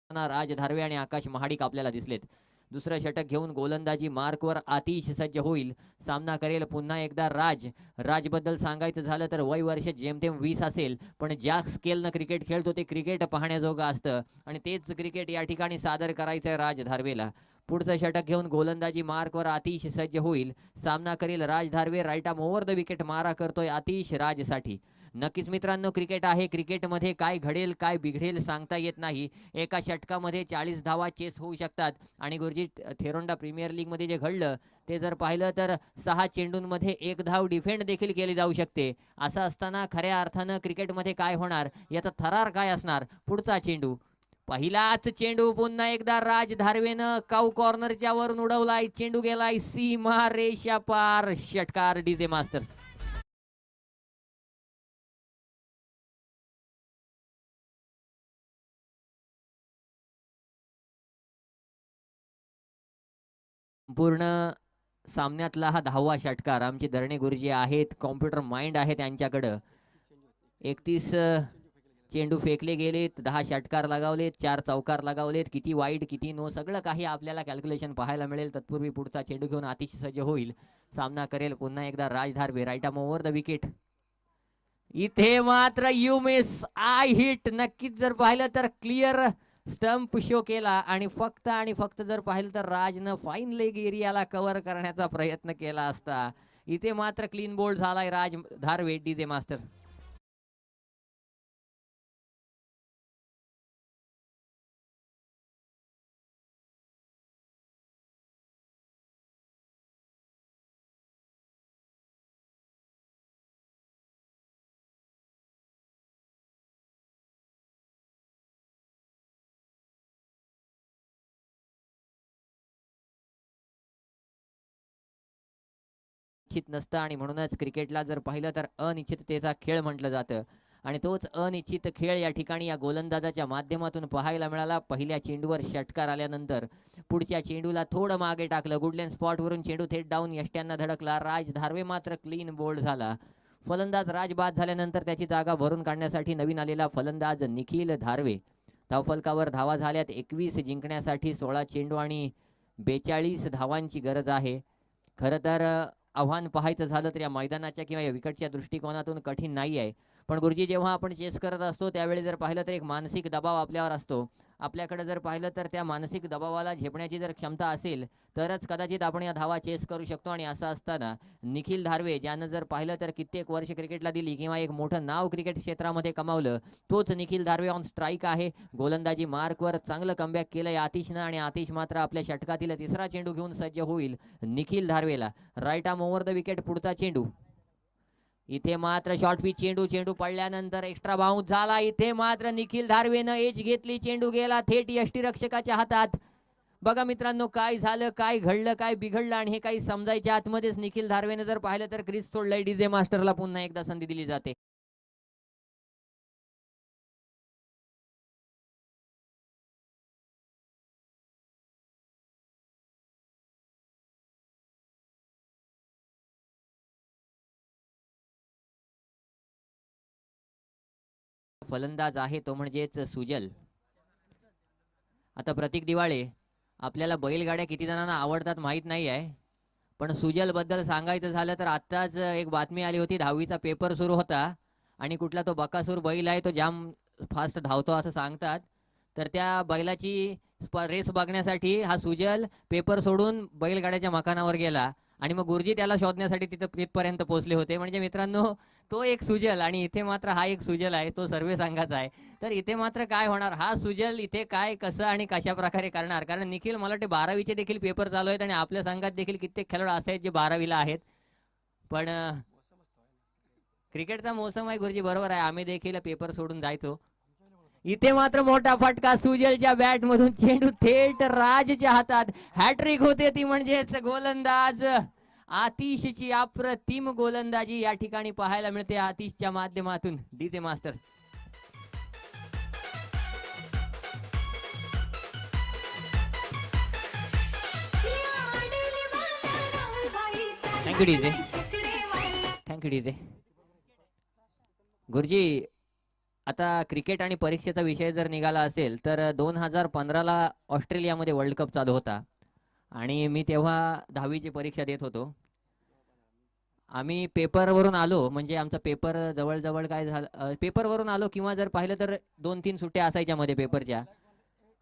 Raj Dharwe आणि आकाश महाडिक आपल्याला दिसलेत. दुसरं षटक घेऊन गोलंदाजी मार्कवर आतिश सज्ज होईल. सामना करेल पुन्हा एकदा राजबद्दल सांगायचं झालं तर वय वर्ष जेमतेम 20 असेल, पण ज्या स्केलनं क्रिकेट खेळतो ते क्रिकेट पाहण्याजोगं असतं. आणि तेच क्रिकेट या ठिकाणी सादर करायचं आहे राज धारवेला. पुढचं षटक घेऊन गोलंदाजी मार्कवर आतिश सज्ज होईल. सामना करील Raj Dharwe. Right arm over the wicket मारा करतोय आतिश राजसाठी. नक्कीच मित्रांनो, क्रिकेट आहे. क्रिकेटमध्ये काय घडेल काय बिघडेल सांगता येत नाही. एका षटकामध्ये 40 धावा चेस होऊ शकतात. आणि गुरुजी, थेरोंडा प्रीमियर लीगमध्ये जे घडलं ते जर पाहिलं तर 6 चेंडूंमध्ये 1 धाव डिफेंड देखील केली जाऊ शकते. असं असताना खऱ्या अर्थानं क्रिकेटमध्ये काय होणार याचा थरार काय असणार. पुढचा चेंडू, पहिलाच चेंडू पुन्हा एकदा राज धारवेनं काऊ कॉर्नरच्या वरून उडवलाय. चेंडू गेलाय सीमा रेषा पार. षटकार डीजे मास्टर. पूर्ण सामन्यातला हा 10वा षटकार. आमचे धरणे गुरुजी आहेत, कॉम्प्युटर माइंड आहे त्यांच्याकडं. 31 चेंडू फेकले गेलेत, 10 षटकार लगावलेत, 4 चौकार लगावलेत. किती वाईड किती नो सगळं काही आपल्याला कॅल्क्युलेशन पाहायला मिळेल. तत्पूर्वी पुढचा चेंडू घेऊन आतिश सज्ज होईल. सामना करेल पुन्हा एकदा Raj Dharwe. Right arm over the wicket. इथे मात्र यू मिस आय हिट. नक्कीच जर पाहिलं तर क्लिअर स्टंप शो केला आणि फक्त जर पाहिलं तर राजनं फाईन लेग एरियाला कव्हर करण्याचा प्रयत्न केला असता. इथे मात्र क्लीन बोल्ड झालाय राज धारवे. DJ master. निश्चित नसतं आणि म्हणूनच क्रिकेटला जर पाहिलं तर अनिश्चिततेचा खेळ म्हटलं जातं. आणि तोच अनिश्चित खेळ या ठिकाणी या गोलंदाजाच्या माध्यमातून पाहायला मिळाला. पहिल्या चेंडूवर षटकार आल्यानंतर पुढच्या चेंडूला थोडं मागे टाकलं. गुडलेन स्पॉटवरून चेंडू थेट डाऊन यष्ट्यांना धडकला. राज धारवे मात्र क्लीन बोल्ड झाला. फलंदाज राज बाद झाल्यानंतर त्याची जागा भरून काढण्यासाठी नवीन आलेला फलंदाज निखिल धारवे. धावफलकावर धावा झाल्यात 21. जिंकण्यासाठी 16 चेंडू आणि 42 धावांची गरज आहे. खरं तर आव्हान पाहायचं झालं तर या मैदानाच्या किंवा या विकेटच्या दृष्टिकोनातून कठीण नाही आहे. पण गुरुजी, जेव्हा आपण चेस करत असतो त्यावेळी जर पाहिलं तर एक मानसिक दबाव आपल्यावर असतो. आपल्याकडे जर पाहिलं तर त्या मानसिक दबावाला झेपण्याची जर क्षमता असेल तरच कदाचित आपण या धावा चेस करू शकतो. आणि असं असताना निखिल धारवे, ज्यानं जर पाहिलं तर कित्येक वर्ष क्रिकेटला दिली किंवा एक मोठं नाव क्रिकेट क्षेत्रामध्ये कमावलं, तोच निखिल धारवे ऑन स्ट्राईक आहे. गोलंदाजी मार्कवर चांगलं कमबॅक केलंय आतिशनं. आणि आतिश मात्र आपल्या षटकातील तिसरा चेंडू घेऊन सज्ज होईल निखिल धारवेला. Right arm over the wicket. पुढचा चेंडू. इथे मात्र शॉर्ट पिच चेंडू पडल्यानंतर एक्स्ट्रा बाउन्स झाला. इथे मात्र निखिल धारवेनं एज घेतली. चेंडू गेला थेट यष्टीरक्षकाच्या हातात. बघा मित्रांनो, काय झालं काय घडलं काय बिघडलं आणि हे काही समजायच्या आतमध्येच निखिल धारवेनं जर पाहिलं तर क्रीज सोडलंय. डीजे मास्टरला पुन्हा एकदा संधी दिली जाते. फलंदाज आहे तो म्हणजेच सुजल. आता प्रतीक दिवाळे, आपल्याला बैलगाड्या किती जणांना आवडतात माहीत नाही आहे, पण सुजल बद्दल सांगायचं झालं तर आत्ताच एक बातमी आली होती. 10वीचा पेपर सुरू होता आणि कुठला तो बकासूर बैल आहे तो जाम फास्ट धावतो असं सांगतात. तर त्या बैलाची रेस बघण्यासाठी हा सुजल पेपर सोडून बैलगाड्याच्या मकानावर गेला आणि मग गुरुजी त्याला शोधण्यासाठी तिथपर्यंत पोहोचले होते. म्हणजे मित्रांनो, तो एक सुजल आणि इथे मात्र हा एक सुजल आहे, तो सर्वे संघाचा आहे. तर इथे मात्र काय होणार, हा सुजल इथे काय कसं आणि कशा प्रकारे करणार. कारण निखिल, मला वाटते 12वीचे देखील पेपर चालू आहेत आणि आपल्या संघात देखील कित्येक खेळाडू असे आहेत जे 12वीला आहेत. पण क्रिकेटचा मोसम आहे गुरुजी, बरोबर आहे, आम्ही देखील पेपर सोडून जायचो. इथे मात्र मोठा फटका सुजलच्या बॅट मधून. चेंडू थेट राजच्या हातात. हॅट्रिक होते ती म्हणजेच गोलंदाज आतिशची अप्रतिम गोलंदाजी या ठिकाणी पाहायला मिळते आतिशच्या माध्यमातून. DJ master. Thank you DJ, thank you DJ. गुरुजी, आता क्रिकेट आणि परीक्षेचा विषय जर निघाला असेल तर 2015ला ऑस्ट्रेलियामध्ये वर्ल्ड कप चालू होता आणि मी तेव्हा 10वीची परीक्षा देत होतो. आम्ही पेपरवरून आलो, म्हणजे आमचा पेपर जवळजवळ काय झालं, पेपरवरून आलो किंवा जर पाहिलं तर 2-3 सुट्ट्या असायच्या मध्ये पेपरच्या.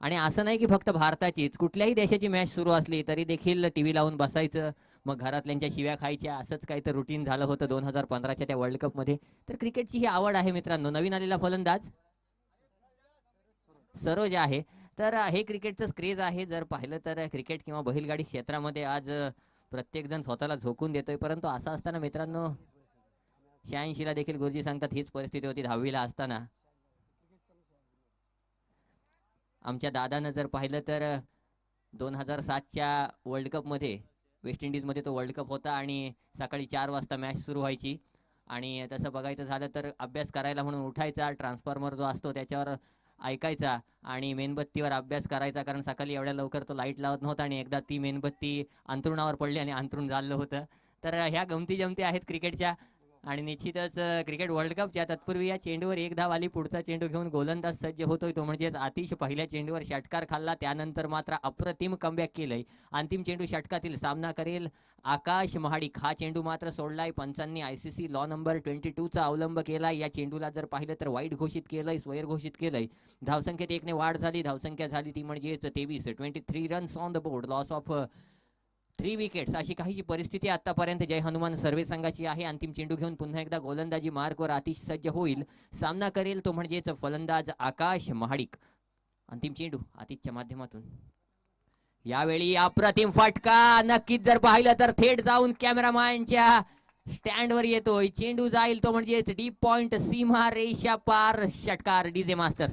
आणि असं नाही की फक्त भारताचीच, कुठल्याही देशाची मॅच सुरू असली तरी देखील टीव्ही लावून बसायचं, मग घरातल्यांच्या शिव्या खायच्या, असंच काही तर रुटीन झालं होतं 2015च्या त्या वर्ल्ड कपमध्ये. तर क्रिकेटची ही आवड आहे मित्रांनो. नवीन आलेला फलंदाज सरोज आहे. तर हे क्रिकेटचं क्रेज आहे. जर पाहिलं तर क्रिकेट किंवा बैलगाडी क्षेत्रामध्ये आज प्रत्येक जण स्वतःला झोकून देतोय, परंतु असं असताना मित्रांनो 86ला देखील गुरुजी सांगतात हीच परिस्थिती होती 10वीला असताना. आमच्या दादानं जर पाहिलं तर 2007च्या वर्ल्ड कपमध्ये वेस्ट इंडिजमध्ये तो वर्ल्ड कप होता आणि सकाळी 4 वाजता मॅच सुरू व्हायची आणि तसं बघायचं झालं तर अभ्यास करायला म्हणून उठायचा, ट्रान्सफॉर्मर जो असतो त्याच्यावर ऐकायचा आणि मेणबत्तीवर अभ्यास करायचा, कारण सकाळी एवढ्या लवकर तो लाईट लावत नव्हता आणि एकदा ती मेणबत्ती अंथरुणावर पडली आणि अंथरूण झालं होतं. तर ह्या गमती जमती आहेत क्रिकेटच्या. आणि निश्चितच क्रिकेट वर्ल्ड कपच्या तत्पूर्वी या चेंडूवर एक धाव आली. पुढचा चेंडू घेऊन गोलंदाज सज्ज होतोय तो म्हणजेच आतिश. पहिल्या चेंडूवर षटकार खाल्ला, त्यानंतर मात्र अप्रतिम कमबॅक केलंय. अंतिम चेंडू षटकातील सामना करेल आकाश महाडिक. हा चेंडू मात्र सोडलाय. पंचांनी ICC लॉ नंबर 22चा अवलंब केलाय. या चेंडूला जर पाहिलं तर वाईट घोषित केलंय, स्वैर घोषित केलंय. धावसंख्येत 1ने वाढ झाली. धावसंख्या झाली ती म्हणजेच 23 runs on the board, loss of 3 wickets. अशी काहीची परिस्थिती आतापर्यंत जय हनुमान सर्वे संघाची आहे. अंतिम चेंडू घेऊन पुन्हा एकदा गोलंदाजी मार्कवर आतिश सज्ज होईल. सामना करेल तो म्हणजेच फलंदाज आकाश महाडिक. अंतिम चेंडू आतिशच्या माध्यमातून. यावेळी अप्रतिम फटका. नक्कीच जर पाहिलं तर थेट जाऊन कॅमेरामॅनच्या स्टँडवर येतोय. चेंडू जाईल तो म्हणजेच डीप पॉइंट, सीमा रेषा पार. षटकार DJ master.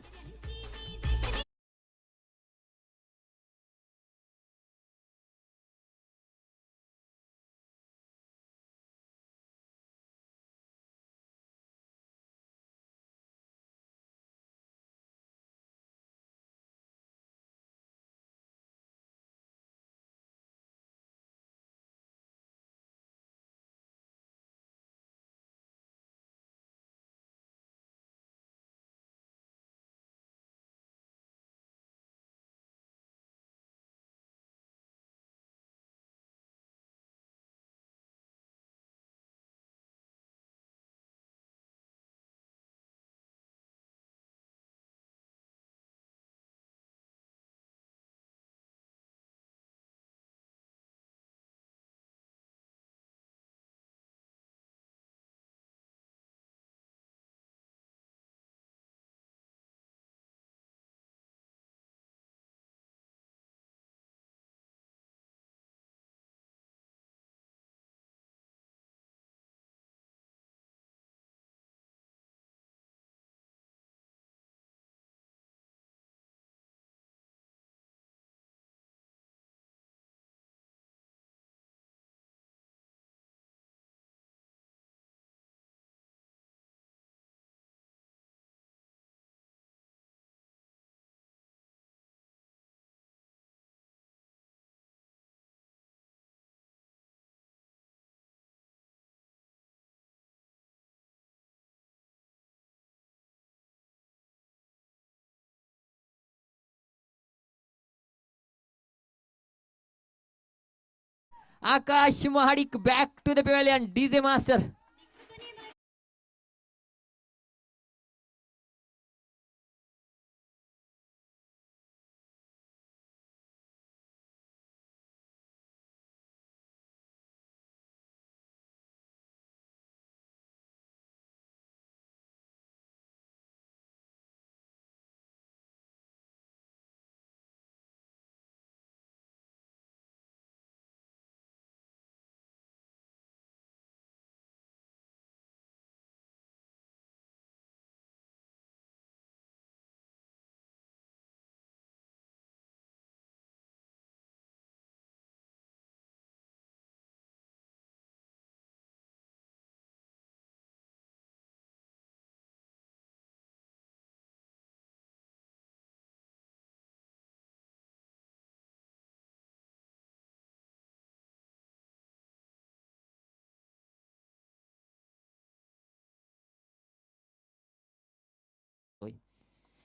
Akash Mahadik back to the pavilion. DJ master.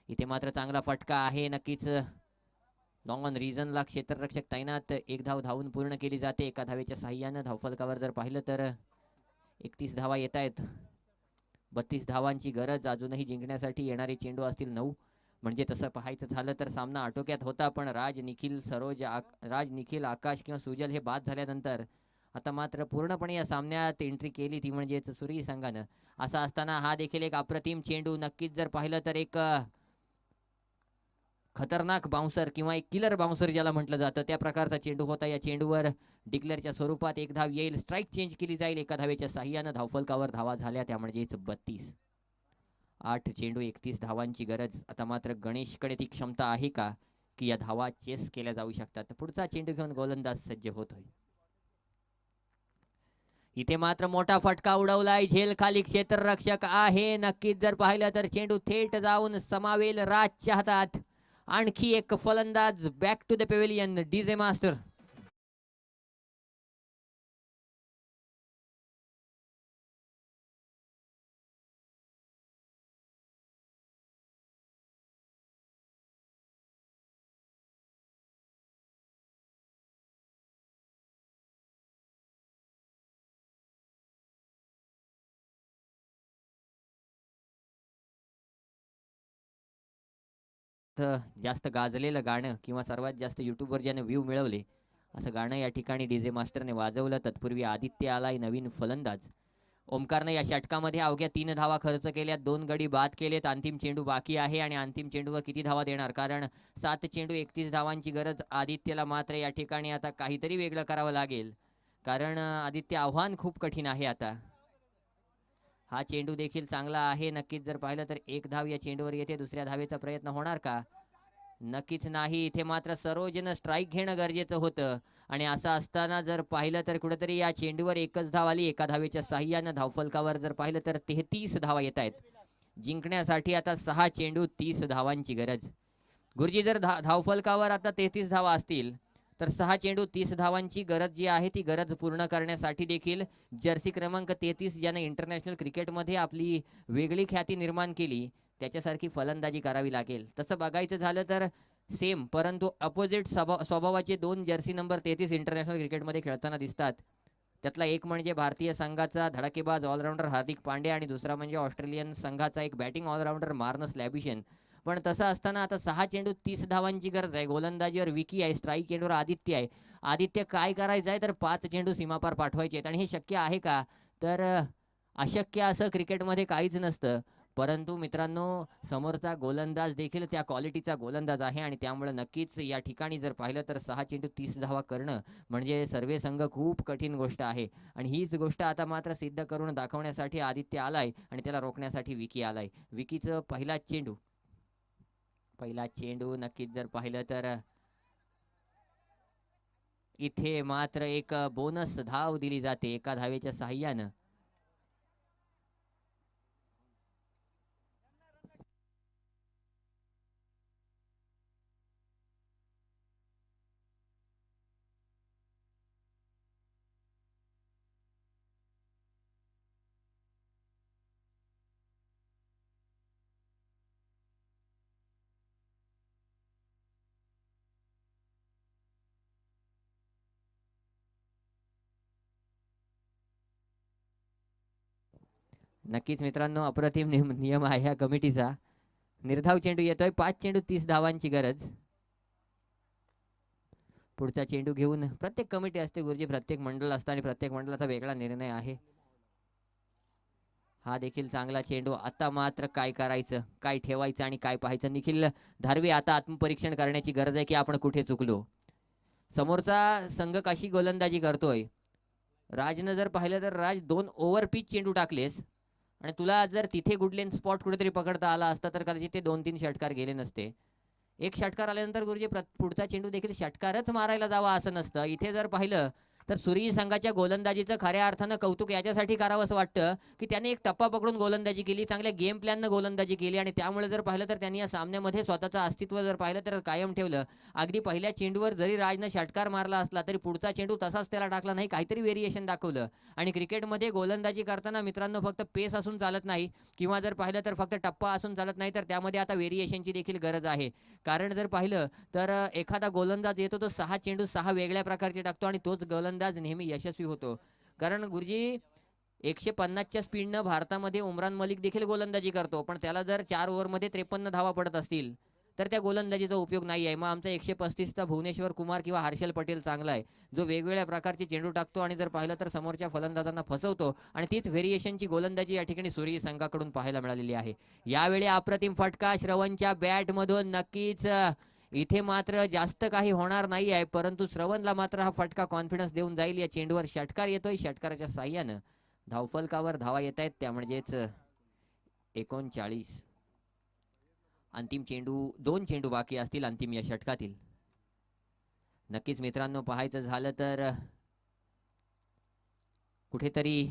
इथे मात्र चांगला फटका आहे. नक्कीच लॉंग ऑन रिजनला क्षेत्ररक्षक तैनात. एक धाव धावून पूर्ण केली जाते एका धावेच्या साह्यानं. धावफलकावर जर पाहिलं तर 31 धावा येत आहेत. 32 धावांची गरज अजूनही जिंकण्यासाठी. येणारे चेंडू असतील 9. म्हणजे तसं पाहायचं झालं तर सामना आटोक्यात होता, पण राज निखिल राज निखिल आकाश किंवा सुजल हे बाद झाल्यानंतर आता मात्र पूर्णपणे या सामन्यात एंट्री केली ती म्हणजेच सूर्य संघानं. असं असताना हा देखील एक अप्रतिम चेंडू, नक्कीच जर पाहिलं तर एक खतरनाक बाउन्सर किंवा एक किलर बाउन्सर ज्याला म्हटलं जातं त्या प्रकारचा चेंडू होता. या चेंडूवर डिक्लेअरच्या स्वरूपात एक धाव येईल, स्ट्राईक चेंज केली जाईल. एका धावेच्या साह्यानं धावफलकावर धावा झाल्या त्या म्हणजेच 32. 8 चेंडू 31 धावांची गरज. आता मात्र गणेशकडे ती क्षमता आहे का की या धावा चेस केल्या जाऊ शकतात. पुढचा चेंडू घेऊन गोलंदाज सज्ज होतोय. इथे मात्र मोठा फटका उडवलाय, झेल खाली क्षेत्ररक्षक आहे. नक्कीच जर पाहिलं तर चेंडू थेट जाऊन समावेल राजच्या हातात. आणखी एक फलंदाज back to the pavilion, DJ master. जास्त गाजलेलं गाणं किंवा सर्वात जास्त युट्यूबवर ज्याने व्ह्यू मिळवले असं गाणं या ठिकाणी डीजे मास्टरने वाजवलं. तत्पूर्वी आदित्य आलाय नवीन फलंदाज. ओमकारनं या षटकामध्ये अवघ्या 3 धावा खर्च केल्यात, 2 गडी बाद केलेत. अंतिम चेंडू बाकी आहे आणि अंतिम चेंडूवर किती धावा देणार, कारण 7 चेंडू 31 धावांची गरज. आदित्यला मात्र या ठिकाणी आता काहीतरी वेगळं करावं लागेल, कारण आदित्य आव्हान खूप कठीण आहे आता. हा चेंडू देखील चांगला आहे. नक्कीच जर पाहिलं तर एक धाव या चेंडूवर येते. दुसऱ्या धावेचा प्रयत्न होणार का? नक्कीच नाही. इथे मात्र सरोजनं स्ट्राईक घेणं गरजेचं होतं आणि असं असताना जर पाहिलं तर कुठेतरी या चेंडूवर एकच धाव आली. एका धावेच्या साह्यानं धावफलकावर जर पाहिलं तर 33 धावा येत आहेत. जिंकण्यासाठी आता 6 चेंडू 30 धावांची गरज. गुरुजी जर धावफलकावर आता 33 धावा असतील तर 6 चेंडू 30 धावांची गरज जी आहे ती गरज पूर्ण करण्यासाठी देखील जर्सी क्रमांक 33 ज्याने इंटरनॅशनल क्रिकेटमध्ये आपली वेगळी ख्याती निर्माण केली त्याच्यासारखी फलंदाजी करावी लागेल. तसं बघायचं झालं तर सेम परंतु अपोजिट स्वभावाचे 2 जर्सी नंबर 33 इंटरनॅशनल क्रिकेटमध्ये खेळताना दिसतात. त्यातला एक म्हणजे भारतीय संघाचा धडाकेबाज ऑलराऊंडर हार्दिक पांडे आणि दुसरा म्हणजे ऑस्ट्रेलियन संघाचा एक बॅटिंग ऑलराऊंडर मार्नस लॅबिशन. पण तसं असताना आता 6 चेंडू 30 धावांची गरज आहे. गोलंदाजीवर विकी आहे, स्ट्राईक चेंडूवर आदित्य आहे. आदित्य काय करायचं आहे तर 5 चेंडू सीमापार पाठवायचे आहेत आणि हे शक्य आहे का? तर अशक्य असं क्रिकेटमध्ये काहीच नसतं. परंतु मित्रांनो समोरचा गोलंदाज देखील त्या क्वालिटीचा गोलंदाज आहे आणि त्यामुळे नक्कीच या ठिकाणी जर पाहिलं तर 6 चेंडू 30 धावा करणं म्हणजे सर्वे संघ खूप कठीण गोष्ट आहे आणि हीच गोष्ट आता मात्र सिद्ध करून दाखवण्यासाठी आदित्य आलाय आणि त्याला रोखण्यासाठी विकी आलाय. विकीचं पहिला चेंडू नक्कीच जर पाहिलं तर इथे मात्र एक बोनस धाव दिली जाते एका धावेच्या साह्यानं. नक्कीच मित्रांनो अप्रतिम नियम आहे ह्या कमिटीचा. निर्धाव चेंडू येतोय, 5 चेंडू 30 धावांची गरज. पुढचा चेंडू घेऊन प्रत्येक कमिटी असते गुरुजी, प्रत्येक मंडळ असतं आणि प्रत्येक मंडळाचा वेगळा निर्णय आहे. हा देखील चांगला चेंडू. आता मात्र काय करायचं, काय ठेवायचं आणि काय पाहायचं. निखिल धारवे आता आत्मपरीक्षण करण्याची गरज आहे की आपण कुठे चुकलो. समोरचा संघ कशी गोलंदाजी करतोय. राजनं जर पाहिलं तर राज 2 ओव्हर पिच चेंडू टाकलेस आणि तुला जर तिथे गुडलेन स्पॉट कुठेतरी पकडता आला असता तर कदाचित ते 2-3 षटकार गेले नसते. एक षटकार आल्यानंतर गुरुजी पुढचा चेंडू देखील षटकारच मारायला जावा असं नसतं. इथे जर पाहिलं तर सूर्य संघाच्या गोलंदाजीचं खऱ्या अर्थानं कौतुक याच्यासाठी करावं असं वाटतं की त्याने एक टप्पा पकडून गोलंदाजी केली, चांगल्या गेम प्लॅननं गोलंदाजी केली आणि त्यामुळे जर पाहिलं तर त्यांनी या सामन्यामध्ये स्वतःचं अस्तित्व जर पाहिलं तर कायम ठेवलं. अगदी पहिल्या चेंडूवर जरी राजनं षटकार मारला असला तरी पुढचा चेंडू तसाच त्याला टाकला नाही, काहीतरी व्हेरिएशन दाखवलं. आणि क्रिकेटमध्ये गोलंदाजी करताना मित्रांनो फक्त पेस असून चालत नाही किंवा जर पाहिलं तर फक्त टप्पा असून चालत नाही, तर त्यामध्ये आता व्हेरिएशनची देखील गरज आहे. कारण जर पाहिलं तर एखादा गोलंदाज येतो तो 6 चेंडू 6 वेगळ्या प्रकारचे टाकतो आणि तोच गोलंदाज नेहमी यशस्वी होतो. कारण गुरुजी 150च्या स्पीडनं भारतामध्ये उमरान मलिक देखील गोलंदाजी करतो, पण त्याला जर 4 ओव्हरमध्ये 53 धावा पडत असतील तर त्या गोलंदाजीचा उपयोग नाही आहे. मग आमचा 135चा भुवनेश्वर कुमार किंवा हर्षल पटेल चांगला आहे, जो वेगवेगळ्या प्रकारचे चेंडू टाकतो आणि जर पाहिलं तर समोरच्या फलंदाजांना फसवतो आणि तीच व्हेरिएशनची गोलंदाजी या ठिकाणी सूर्य संघाकडून पाहायला मिळालेली आहे. यावेळी अप्रतिम फटका श्रवणच्या बॅटमधून. नक्कीच इथे मात्र जास्त काही होणार नाही आहे, परंतु श्रवणला मात्र हा फटका कॉन्फिडन्स देऊन जाईल. या चेंडूवर षटकार येतोय, षटकाराच्या साह्यानं धावफलकावर धावा येत आहेत, त्या म्हणजेच 39. अंतिम चेंडू, 2 चेंडू बाकी असतील अंतिम या षटकातील. नक्कीच मित्रांनो, पाहायचं झालं तर कुठेतरी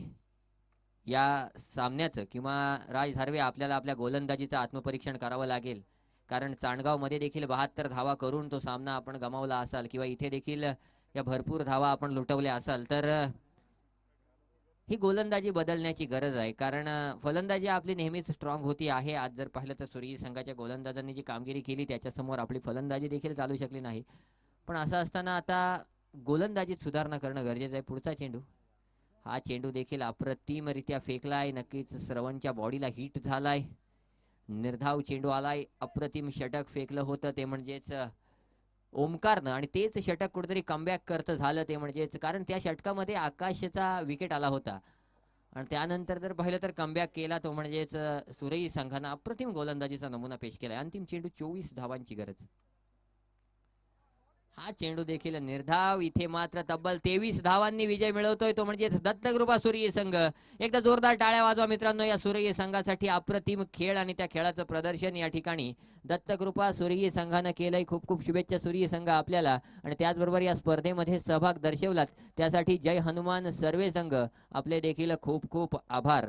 या सामन्याचं किंवा राज धारवे आपल्याला आपल्या गोलंदाजीचं आत्मपरीक्षण करावं लागेल, कारण चांडगावमध्ये देखील 72 धावा करून तो सामना आपण गमावला असाल किंवा इथे देखील या भरपूर धावा आपण लुटवल्या असाल, तर ही गोलंदाजी बदलण्याची गरज आहे. कारण फलंदाजी आपली नेहमीच स्ट्रॉंग होती आहे. आज जर पाहिलं तर सूर्य संघाच्या गोलंदाजांनी जी कामगिरी केली त्याच्यासमोर आपली फलंदाजी देखील चालू शकली नाही. पण असं असताना आता गोलंदाजीत सुधारणा करणं गरजेचं आहे. पुढचा चेंडू, हा चेंडू देखील अप्रतिमरित्या फेकलाय. नक्कीच श्रवणच्या बॉडीला हिट झालाय. निर्धाव चेंडू आलाय. अप्रतिम षटक फेकलं होतं ते म्हणजेच ओमकारनं, आणि तेच षटक कुठेतरी कमबॅक करतं झालं ते म्हणजेच, कारण त्या षटकामध्ये आकाशचा विकेट आला होता आणि त्यानंतर जर पाहिलं तर कमबॅक केला तो म्हणजेच सुरई संघानं अप्रतिम गोलंदाजीचा नमुना पेश केलाय. अंतिम चेंडू 24 धावांची गरज. हा चेंडू देखील निर्धाव. इथे मात्र तब्बल 23 धावांनी विजय मिळवतोय तो म्हणजेच दत्तकृपा सूर्य संघ. एकदा जोरदार टाळ्या वाजवा मित्रांनो या सूर्य संघासाठी. अप्रतिम खेळ आणि त्या खेळाचं प्रदर्शन या ठिकाणी दत्तकृपा सूर्य संघानं केलंय. खूप खूप शुभेच्छा सूर्य संघ आपल्याला, आणि त्याचबरोबर या स्पर्धेमध्ये सहभाग दर्शवलात त्यासाठी जय हनुमान सर्वे संघ आपले देखील खूप खूप आभार.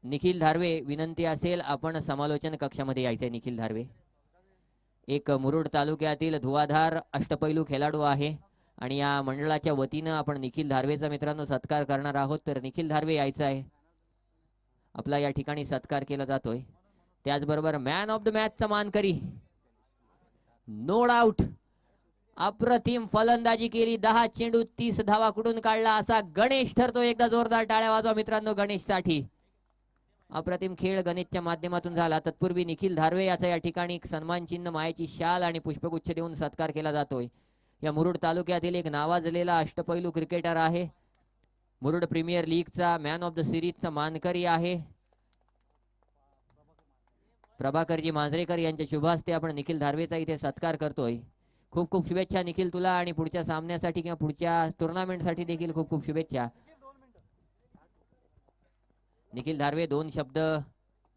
निखिल धारवे, विनंती असेल आपण समालोचन कक्षामध्ये यायचंय. निखिल धारवे एक मुरुड तालुक्यातील धुवाधार अष्टपैलू खेळाडू आहे आणि या मंडळाच्या वतीनं आपण निखिल धारवेचा मित्रांनो सत्कार करणार आहोत. तर निखिल धारवे यायचा आहे, आपला या ठिकाणी सत्कार केला जातोय. त्याचबरोबर मॅन ऑफ द मॅचचा मानकरी, नो डाऊट अप्रतिम फलंदाजी केली. 10 चेंडू 30 धावा कुठून काढला असा गणेश ठरतो. एकदा जोरदार टाळ्या वाजवा मित्रांनो गणेशसाठी. अप्रतिम खेळ गणेशच्या माध्यमातून झाला. तत्पूर्वी निखिल धारवे याचा या ठिकाणी सन्मान चिन्ह, मायेची शाल आणि पुष्पगुच्छ देऊन सत्कार केला जातोय. या मुरुड तालुक्यातील एक नावाजलेला अष्टपैलू क्रिकेटर आहे. मुरुड प्रीमियर लीगचा मॅन ऑफ द सिरीजचा मानकरी आहे. प्रभाकरजी मांजरेकर यांच्या शुभ हस्ते आपण निखिल धारवेचा इथे सत्कार करतोय. खूप खूप शुभेच्छा निखिल तुला, आणि पुढच्या सामन्यासाठी किंवा पुढच्या टुर्नामेंटसाठी देखील खूप खूप शुभेच्छा. निखिल धारवे 2 शब्द